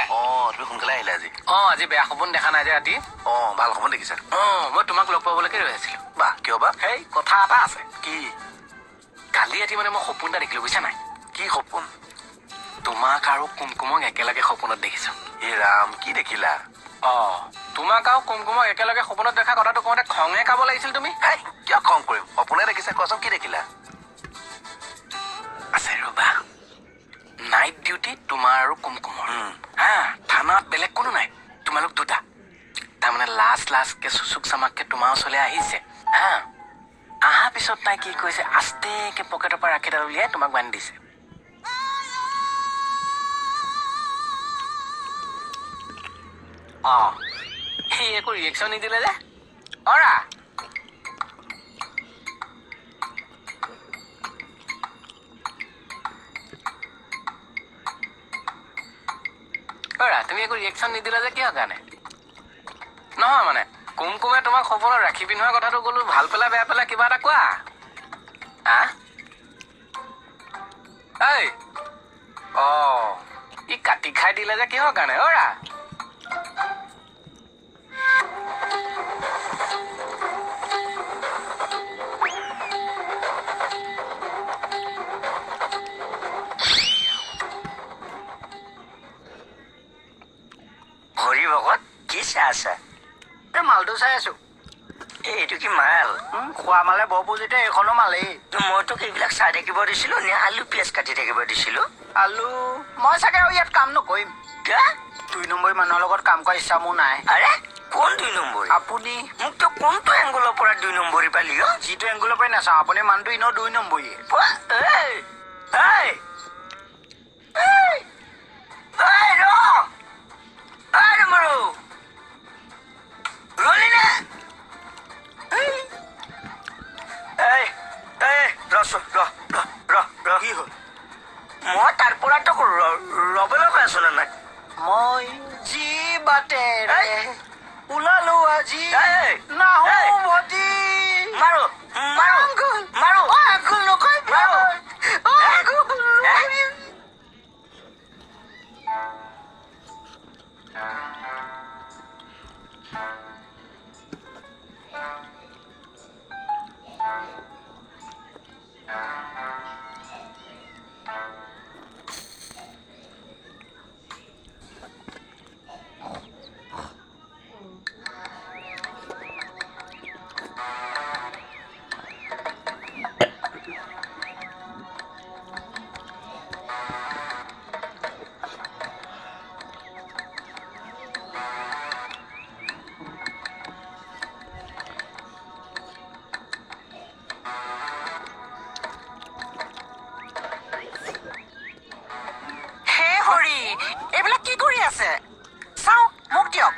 তুমি সোনকালে আহিলা আজি। আজি বেয়া সপোন দেখা নাই যে ৰাতি। ভাল সপোন দেখিছা? মই তোমাক লগ পাবলৈকে ৰৈ আছিলো। বাহ, কিয় বা? সেই কথা এটা আছে। কি? কালি ৰাতি মানে মই সপোন এটা দেখিলো, বুজিছা নাই? কি সপোন? তোমাক আৰু কুমকুমক একেলগে সপোনত দেখিছো। এ ৰাম, কি দেখিলা? তোমাক আৰু কুমকুমক একেলগে সপোনত দেখা কথাটো কওঁতে খঙে খাব লাগিছিল তুমি। হেই, কিয় খং কৰিম? সপোনে দেখিছা, কোৱাচোন কি দেখিলা? আছে ৰবা, নাইট ডিউটি তোমাৰ আৰু কুমকুমৰ। থানাত বেলেগ কোনো নাই, তোমালোক দুটা। তাৰমানে লাষ্টকে চুচুক চামাককে তোমাৰ ওচৰলৈ আহিছে। অহাৰ পিছত তাই কি কৰিছে, আস্তেকে পকেটৰ পৰা ৰাখি এডাল উলিয়াই তোমাক বান্ধি দিছে। সি একো ৰিয়েকশ্যন নিদিলে যে। অৰা তুমি একো ৰিয়েকশ্যন নিদিলা যে কিহৰ কাৰণে? নহয় মানে কুমকুমে তোমাক সপোনত ৰাখি পিন্ধোৱা কথাটো ক'লো, ভাল পেলাই বেয়া পেলাই কিবা এটা কোৱা। ই কাটি খাই দিলে যে কিহৰ কাৰণে? অৰা হৰি ভকত, কি চাই আছা? মালটো চাই আছো। এইটো কি মাল? খোৱা মালে বৰ পুজিতে এইখনো মালেই। মই তোক এইবিলাক চাই থাকিব দিছিলো নে আলু পিয়াজ কাটি থাকিব দিছিলো? আলু মই চাগে আৰু ইয়াত কাম নকৰিম। 2 নম্বৰী মানুহৰ লগত কাম কৰা ইচ্ছা মোৰ নাই। আৰে কোন 2 নম্বৰী? আপুনি মোক তো কোনটো এংগুলৰ পৰা 2 নম্বৰী পালি? যিটো এংগুলৰ পৰাই নাচাওঁ, আপুনি মানুহটো এনেও 2 নম্বৰীয়ে। কি হ'ল? মই তাৰ পৰা তোক ৰবলৈ কৈ আছো নাই? মই যি বাটেৰে ওলালো আজি নাহো ভতি। মাৰো আঙুল নকৰিবি। এইবিলাক কি কৰি আছে? চাওঁ, মোক দিয়ক।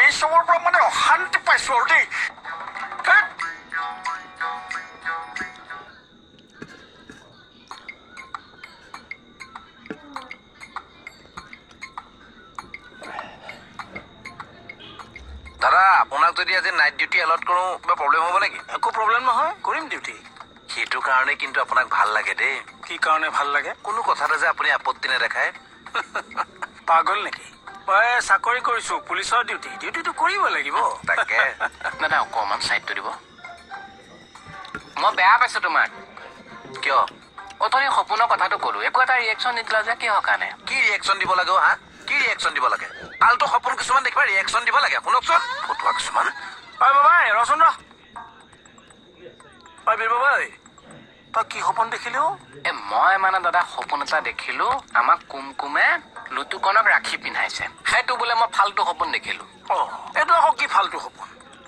এই চবৰ পৰা মানে অশান্তি পাইছো আৰু দেই। দাদা, আপোনাক যদি আজি নাইট ডিউটি এলট কৰো কিবা প্ৰব্লেম হ'ব নেকি? একো প্ৰব্লেম নহয়, কৰিম ডিউটি। সেইটো কাৰণে কিন্তু আপোনাক ভাল লাগে দেই। কি কাৰণে ভাল লাগে? কোনো কথাতে যে আপুনি আপত্তি নেদেখায়। পাগল নেকি? মই চাকৰি কৰিছো, পুলিচৰ ডিউটিটো কৰিব লাগিব। তাকে দাদা অকমান চাইডটো দিব। মই বেয়া পাইছো তোমাক। কিয়? অথনি সপোনৰ কথাটো ক'লো, একো এটা ৰিয়েকশ্যন নিদিলা যে কিহৰ কাৰণে? কি ৰিয়েকশ্যন দিব লাগে? কি ৰিয়েকশ্যন দিব লাগে? আলটো সপোন কিছুমান দেখিবা ৰিয়েকশ্যন দিব লাগে। শুনকচোন, ফটোৱা কিছুমান। বাবাই ৰচোন বাবাই, তই কি সপোন দেখিলো? মই মানে দাদা সপোন এটা দেখিলো, আমাক কুমকুমে লুটুকনক ৰাখি পিন্ধাইছে। সেইটো বোলে মই ফাল্টু সপোন দেখিলো। এইটো আকৌ কি ফাল্টু সপোন?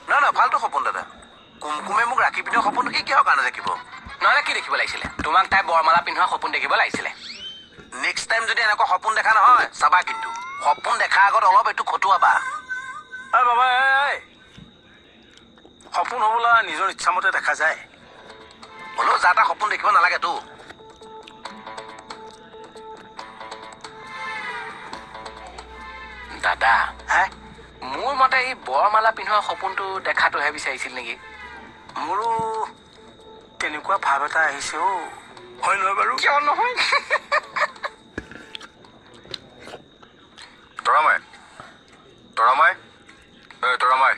নহয় ফাল্টু সপোন দাদা। কুমকুমে মোক ৰাখি পিন্ধোৱা সপোনটো কি কিহৰ কাৰণে দেখিব? নহলে কি দেখিব লাগিছিলে? তোমাক তাই বৰমালা পিন্ধোৱা সপোন দেখিব লাগিছিলে। নেক্সট টাইম যদি এনেকুৱা সপোন দেখা নহয় চাবা, কিন্তু সপোন দেখাৰ আগত অলপ এইটো খটুৱাবা। বাবা সপোন হবলা নিজৰ ইচ্ছামতে দেখা যায়। হ'লেও যা তা সপোন দেখিব নালাগেতো। দাদা মোৰ মতে এই বৰমালা পিন্ধোৱা সপোনটো দেখাটোহে বিচাৰিছিল নেকি? মোৰো তেনেকুৱা ভাৱ এটা আহিছে অ হয় নহয় বাৰু কিয় নহয় তৰামাই তৰামাই তৰামাই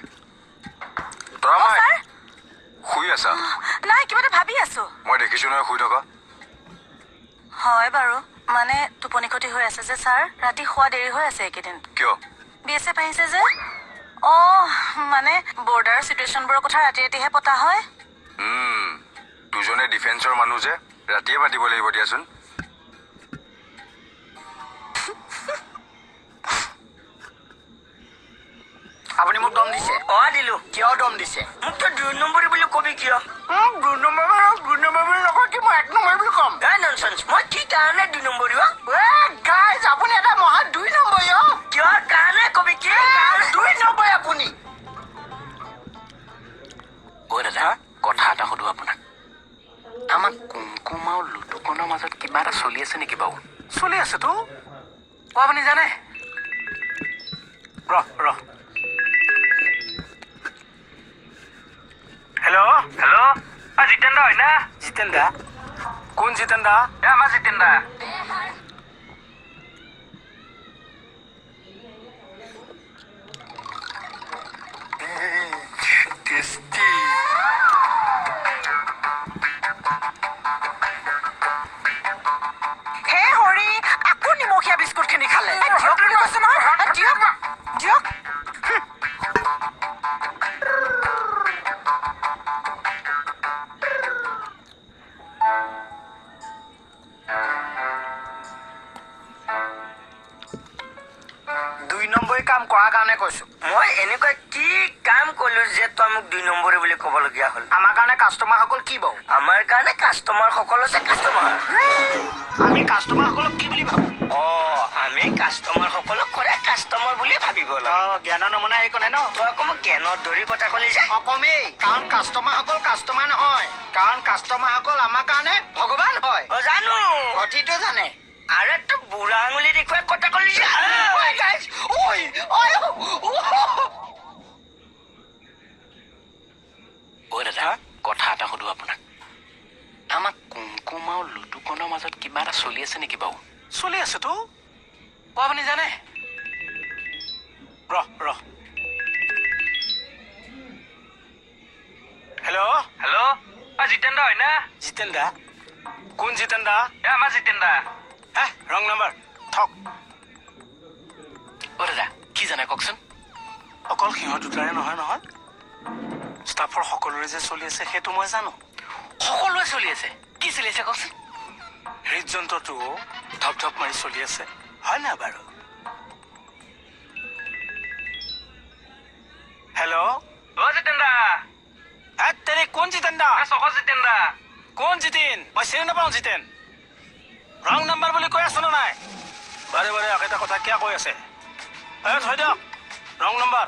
তৰামাই শুই আছা নাই কিবা এটা ভাবি আছো মই দেখিছো নহয় শুই থকা হয় বাৰু মানে টোপনি ক্ষতি হৈ আছে যে ছাৰ ৰাতি খোৱা দেৰি হৈ আছে এইকেইদিন কিয় BSF আহিছে যে মানে বৰ্ডাৰ চিটুৱেশ্যনবোৰৰ কথা ৰাতি ৰাতিহে পতা হয় দুজনে ডিফেন্সৰ মানুহ যে ৰাতিয়ে পাতিব লাগিব দিয়াচোন আপুনি মোক দম দিছে দিলো কিয় দম দিছে মোক তো 2 নম্বৰ বুলি কবি কিয় 2 নম্বৰ বুলি নকয় কি মই 1 নম্বৰ বুলি কম ননসেন্স মই কি কাৰণে 2 নম্বৰ গাইজ আপুনি এটা মহা 2 নম্বৰ কিয় কাৰণে কবি কি 2 নম্বৰ আপুনি দাদা কথা এটা সুধো আপোনাক আমাক কুমকুম আৰু লুটুকনৰ মাজত কিবা এটা চলি আছে নেকি বাৰু চলি আছেতো আপুনি জানে ৰ হেল্ল' জিতেন দা হয় না জিতেন দা কোন জিতেন দা আমাৰ জিতেন দা হে হৰি আকৌ নিমখীয়া বিস্কুট খিনি খালে দিয়ক বুলি কৈছে নহয় দিয়ক কাম কৰাৰ কাৰণে কৈছো মই এনেকুৱা কি কাম কৰিলো যে তই মোক 2 নম্বৰ বুলি ক'বলগীয়া হ'ল আমাৰ কাৰণে কাষ্টমাৰসকল কি বাৰু আমাৰ কাৰণে কাষ্টমাৰসকল আছে কাষ্টমাৰ আমি কাষ্টমাৰসকলক কি বুলি ভাবো আমি কাষ্টমাৰসকলক কৰে কাষ্টমাৰ বুলি ভাবিব লাগে জ্ঞানৰ নমুনা এইকনে ন তই আকৌ মোক জ্ঞানৰ দৰি কথা ক'লি যে অকমেই কাৰণ কাষ্টমাৰসকল কাষ্টমাৰ নহয় কাৰণ কাষ্টমাৰসকল আমাৰ কাৰণে ভগৱান হয় জানো অতীতো জানে আৰে তো বুড়া আঙুলি দেখুৱাই কথা কলি যে দাদা কথা এটা সুধো আপোনাক আমাক কুমকুম আৰু লুটুকনৰ মাজত কিবা এটা চলি আছে নেকি বাৰু চলি আছেতো আপুনি জানে ৰ হেল্ল' জিতেন দা হয় না জিতেন দা কোন জিতেন দা আমাৰ জিতেন দা ৰং নম্বৰ থক দাদা কি জানে কওকচোন অকল সিহঁত দুটাৰে নহয় ষ্টাফৰ সকলোৰে যে চলি আছে সেইটো মই জানো সকলোৱে চলি আছে কি চলি আছে কওকচোন হৃদযন্ত্ৰটো ধপ মাৰি চলি আছে হয় না বাৰু হেল্ল' জিতেন দা তেনে কোন জিতেন দা জিতেন দা কোন জিতেন মই চিনি নাপাওঁ জিতেন ৰং নাম্বাৰ বুলি কৈ আছো নাই বাৰে একেটা কথা কিয় কৈ আছে থৈ দিয়ক ৰং নাম্বাৰ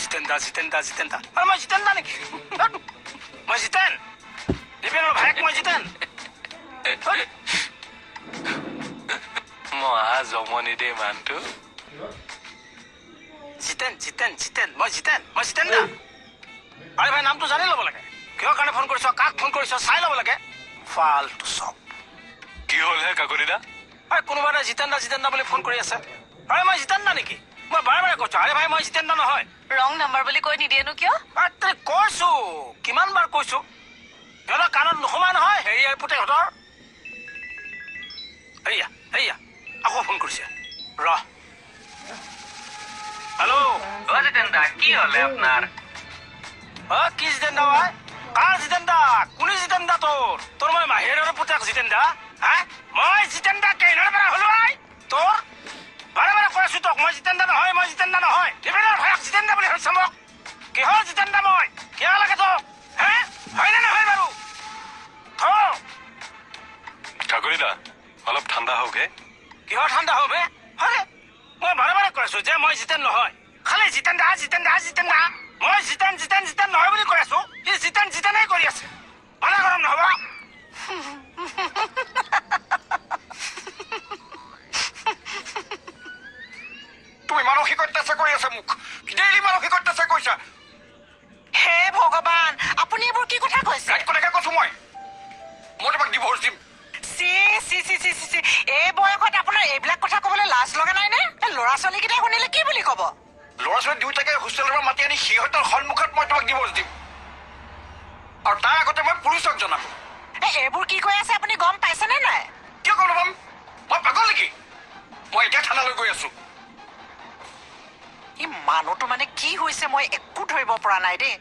জিতেন দা আৰু মই জিতেন দা নেকি মই জিতেন দিপেনৰ ভাইক মই জিতেন মহা জমনি দেই মানুহটো জিতেন মই জিতেন দা আৰে ভাই নামটো জানি ল'ব লাগে কিহৰ কাৰণে ফোন কৰিছ কাক ফোন কৰিছ চাই ল'ব লাগে ফাল্টু চব কি হ'ল হে কাকলি দা কোনোবা এটা জিতেন দা বুলি ফোন কৰি আছে আৰে মই জিতেন দা নেকি মই বাৰে কৈছো আৰে ভাই মই জিতেন দা নহয় ৰং নাম্বাৰ বুলি কৈ নিদিয়েনো কিয় তই কৈছো কিমান বাৰ কৈছো সিহঁতৰ কাণত নোসোমাই নহয় হেৰি পুতেকহঁতৰ এয়া আকৌ ফোন কৰিছে হেল্ল' জিতেন দা কি হলে আপোনাৰ কি জিতেন দা হয় কাৰ জিতেন দা কোনে জিতেন দা তোৰ মই মাহিৰৰ পুতেক জিতেন দা মই জিতেন দা কেইনৰ পৰা হলো তোৰ বাৰে কৈ আছো তোক মই জিতেন দা নহয় দিপেনৰ ভাইক জিতেন দা বুলি ভাবিছ মোক কিহৰ জিতেন দা মই কিয় লাগে তোক হয়নে নহয় বাৰু ঠাকুৰী দা অলপ ঠাণ্ডা হওক হে কিহৰ ঠাণ্ডা হওক হে মই বাৰে কৈ আছো যে মই জিতেন নহয় খালি জিতেন দা মই জিতেন নহয় বুলি কৈ আছো সি জিতেনেই কৰি আছে মানা গৰম নহব তুমি মানসিক অত্যাচাৰ কৰি আছা মোক ডেইলি মানসিক অত্যাচাৰ কৰিছা হে ভগৱান আপুনি এইবোৰ কি কথা কৈছে আছো মই তোমাক ডিভোৰ্চ দিম C C C C C C এই বয়সত আপোনাৰ এইবিলাক কথা ক'বলৈ লাজ লগা নাই নে ল'ৰা ছোৱালীকেইটাই শুনিলে কি বুলি ক'ব ল'ৰা ছোৱালী দুয়োটাকে হোষ্টেলৰ পৰা মাতি আনি সিহঁতৰ সন্মুখত মই তোমাক ডিভোৰ্চ দিম আৰু তাৰ আগতে মই পুলিচক জনাম এইবোৰ কি কৈ আছে আপুনি গম পাইছেনে নাই কিয় গম নাপাম মই পাগল নেকি মই এতিয়া থানালৈ গৈ আছো ই মানুহটো মানে কি হৈছে মই একো ধৰিব পৰা নাই দেই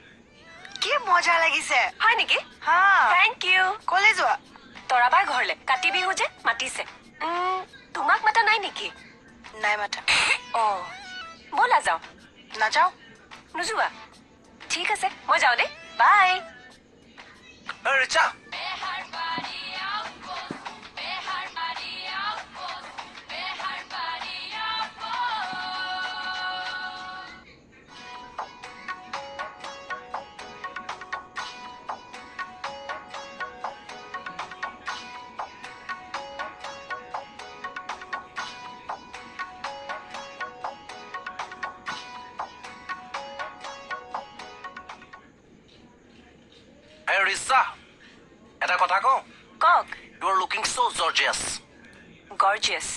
কি মজা লাগিছে হয় নেকি থেংক ইউ কলে যোৱা তৰাবাৰ ঘৰলে কাতি বিহু যে মাতিছে তোমাক মাতা নাই নেকি নাই মাথা অ ব'লা যাওঁ নাযাওঁ নোযোৱা ঠিক আছে মই যাওঁ দেই বাই ৰিচা ৰিচা এটা কথা কওঁ কওক you are looking so gorgeous গৰ্জিয়াছ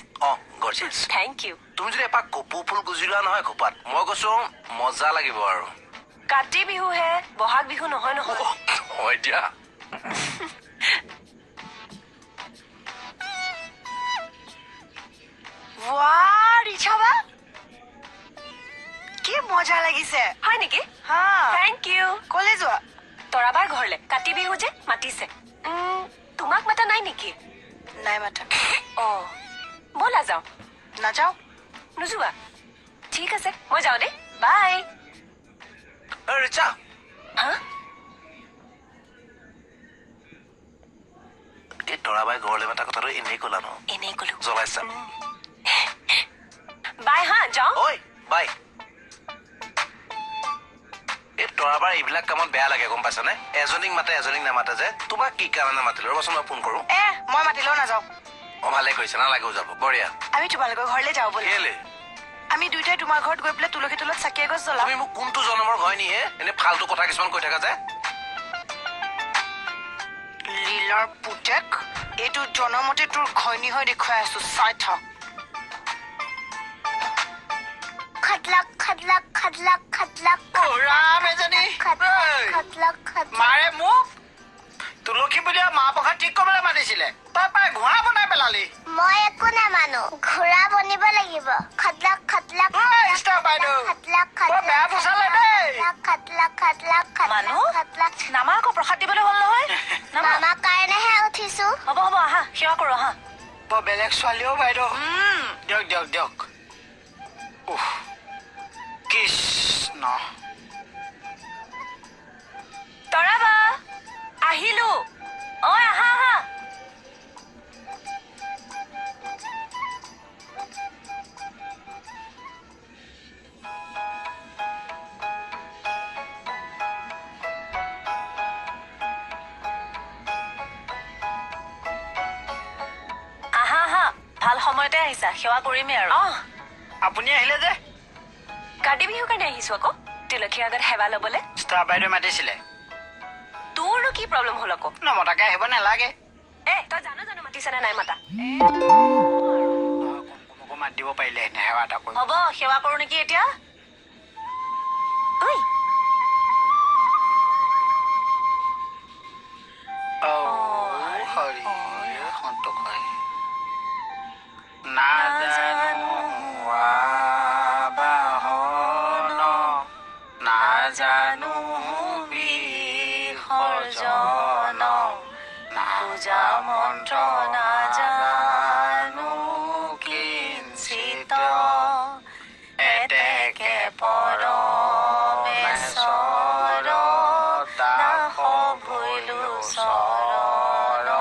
gorgeous থেংক ইউ তুমি যদি এপাক কপৌ ফুল গুজি লোৱা নহয় খোপাত মই কৈছো মজা লাগিব আৰু কাতি বিহুহে বহাগ বিহু নহয় নহয় হয় দিয়া ৰিচা বা কি মজা লাগিছে হয় নেকি থেংক ইউ কলে যোৱা তৰাবাৰ ঘৰলে কাতি বিহু যে মাতিছে তোমাক মাতা নাই নেকি নাই মাথা অ ব'লা যাওঁ নাযাওঁ নোযোৱা ঠিক আছে মই যাওঁ দেই বাই ৰিচা হা এই তৰাবাই ঘৰলৈ মাতা কথাটো এনেই ক'লা ন এনেই ক'লো জ্বলাইছা বাই হা যাওঁ ঐ বাই এই তৰাবাৰ এইবিলাক কামত বেয়া লাগে গম পাইছানে এজনীক মাতে এজনীক নামাতে যে তোমাক কি কাৰণে মাতিলো ৰ'বাচোন মই ফোন কৰোঁ মই মাতিলেও নাযাওঁ ভালে কৰিছে নালাগেও যাব বঢ়িয়া আমি তোমালোকৰ ঘৰলৈ যাওঁ বুলি কেলে আমি দুইটাই তোমাৰ ঘৰত গৈ পেলাই তুলসী তলত চাকি এগছ জ্বলাম তুমি মোক কোনটো জনমৰ হয় নিহে এনে ফাল্টু কথা কিছুমান কৈ থাকা যে লীলাৰ পুতেক এইটো জনমতে তোৰ ঘৈণী হৈ দেখুৱাই আছো চাই থাক खटलक खटलक खटलक खटलक ৰাম এজনী खटलक खटलक মাৰে মোক তুলসী বুলিয়া মাহ প্ৰসাদ ঠিক কৰিবলৈ মাতিছিলে তই পাই ঘোঁৰা বনাই পেলালি মই একো নামানো ঘোঁৰা বনিব লাগিব খটলক খটলক ষ্টাৰ বাইদেউ খটলক বৰ বেয়া পোচালে দেই খটলক খটলক মানুহ? খটলক নামা আকৌ প্ৰসাদ দিবলৈ হ'ল নহয় মামাৰ কাৰণেহে উঠিছো হ'ব হ'ব আহা সেৱা কৰোঁ আহা বৰ বেলেগ ছোৱালীও বাইদেউ দিয়ক দিয়ক দিয়ক কৃষ্ণ তৰাবা আহিলো ঐ আহা আহা আহা আহা ভাল সময়তে আহিছা সেৱা কৰিমেই আৰু আপুনি আহিলে যে কাতি বিহুৰ কাৰণে আহিছো আকৌ তুলসীৰ আগত সেৱা ল'বলৈ ষ্টাৰ বাইদেউ মাতিছিলে তোৰনো কি প্ৰব্লেম হ'ল আকৌ নমতাকে আহিব নালাগে তই জানো মাতিছেনে নাই মাতা কোনোকো মাত দিব পাৰিলে সেৱা এটা কৰিব হ'ব সেৱা কৰো নেকি এতিয়া ঐ হৰি সন্তোষ হয় নাজানো বাহন নাজানো বিসৰ্জন পূজা মন্ত্ৰ নাজানো কিঞ্চিত এতেকে পৰমেশ্বৰ দাস ভৈলো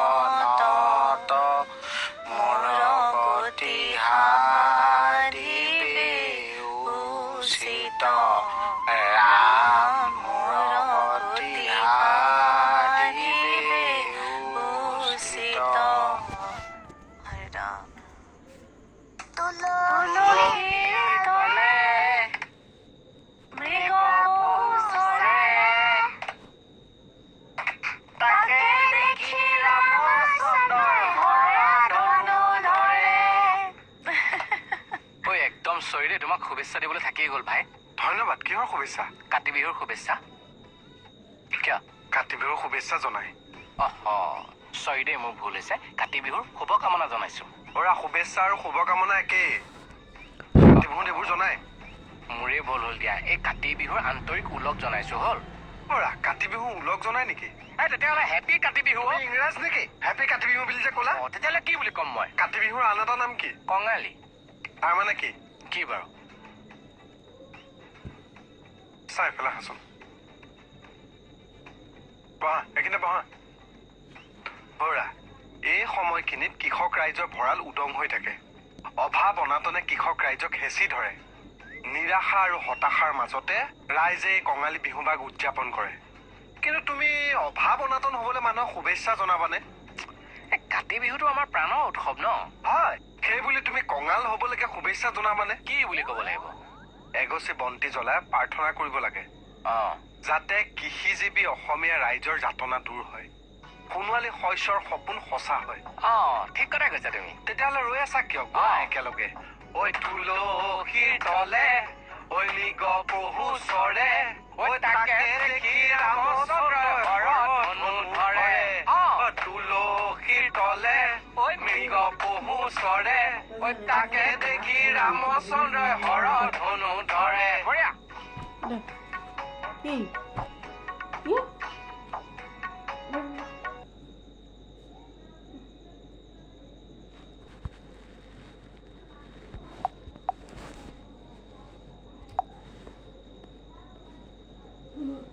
চৰণত মোৰ গতি হাৰিবে উচিত ৰাম মোৰ গতি হাৰিবে উচিত শুভেচ্ছা দিবলৈ থাকিয়ে গ'ল ভাই। ধন্যবাদ। কিহৰ শুভেচ্ছা? কাতি বিহুৰ শুভেচ্ছা। কিয়? কাতি বিহুৰ শুভেচ্ছা জনাই। চৰি দেই, মোৰ ভুল হৈছে। কাতি বিহুৰ শুভকামনা জনাইছো। অৰা, শুভেচ্ছা আৰু শুভকামনা একেই। কাতি বিহুত এইবোৰ জনাই। মোৰে ভুল হ'ল দিয়া। এই কাতি বিহুৰ আন্তৰিক ওলগ জনাইছো হ'ল। অৰা, কাতি বিহু ওলগ জনাই নেকি? তেতিয়াহ'লে হেপী কাতি বিহু। তুমি ইংৰাজ নেকি? হেপী কাতি বিহু বুলি যে ক'লা। তেতিয়াহ'লে কি বুলি ক'ম মই? কাতি বিহুৰ আন এটা নাম কি? কঙালী। তাৰ মানে কি? কি বাৰু? চাই পেলাই হাচোন। বহা, এইখিনিতে বহা। বৰা, এই সময়খিনিত কৃষক ৰাইজৰ ভঁৰাল উদং হৈ থাকে। অভাৱ অনাটনে কৃষক ৰাইজক হেঁচি ধৰে। নিৰাশা আৰু হতাশাৰ মাজতে ৰাইজে এই কঙালী বিহুভাগ উদযাপন কৰে। কিন্তু তুমি অভাৱ অনাটন হ'বলৈ মানুহক শুভেচ্ছা জনাবানে? কাতি বিহুটো আমাৰ প্ৰাণৰ উৎসৱ ন? হয়, সেইবুলি তুমি কঙাল হ'বলৈকে শুভেচ্ছা জনাবানে? কি বুলি ক'ব লাগিব? এগছি বন্তি জ্বলাই প্ৰাৰ্থনা কৰিব লাগে, যাতে কৃষিজীৱী অসমীয়া ৰাইজৰ যাতনা দূৰ হয়, সোণোৱালী শস্যৰ সপোন সঁচা হয়। ঠিক কথা কৈছা তুমি। তেতিয়াহ'লে ৰৈ আছা কিয়? একেলগে ঐ তুলসীৰ তলে ঐ নিগ পহু চৰে, ঐ তাকে দেখি ৰামচন্দ্ৰই হৰত ধনু ধৰে। তুলসীৰ তলে ঐ মৃগ পহু চৰে, ঐ তাকে দেখি ৰামচন্দ্ৰই হৰত ধনু ধৰে। বঢ়িয়া। কি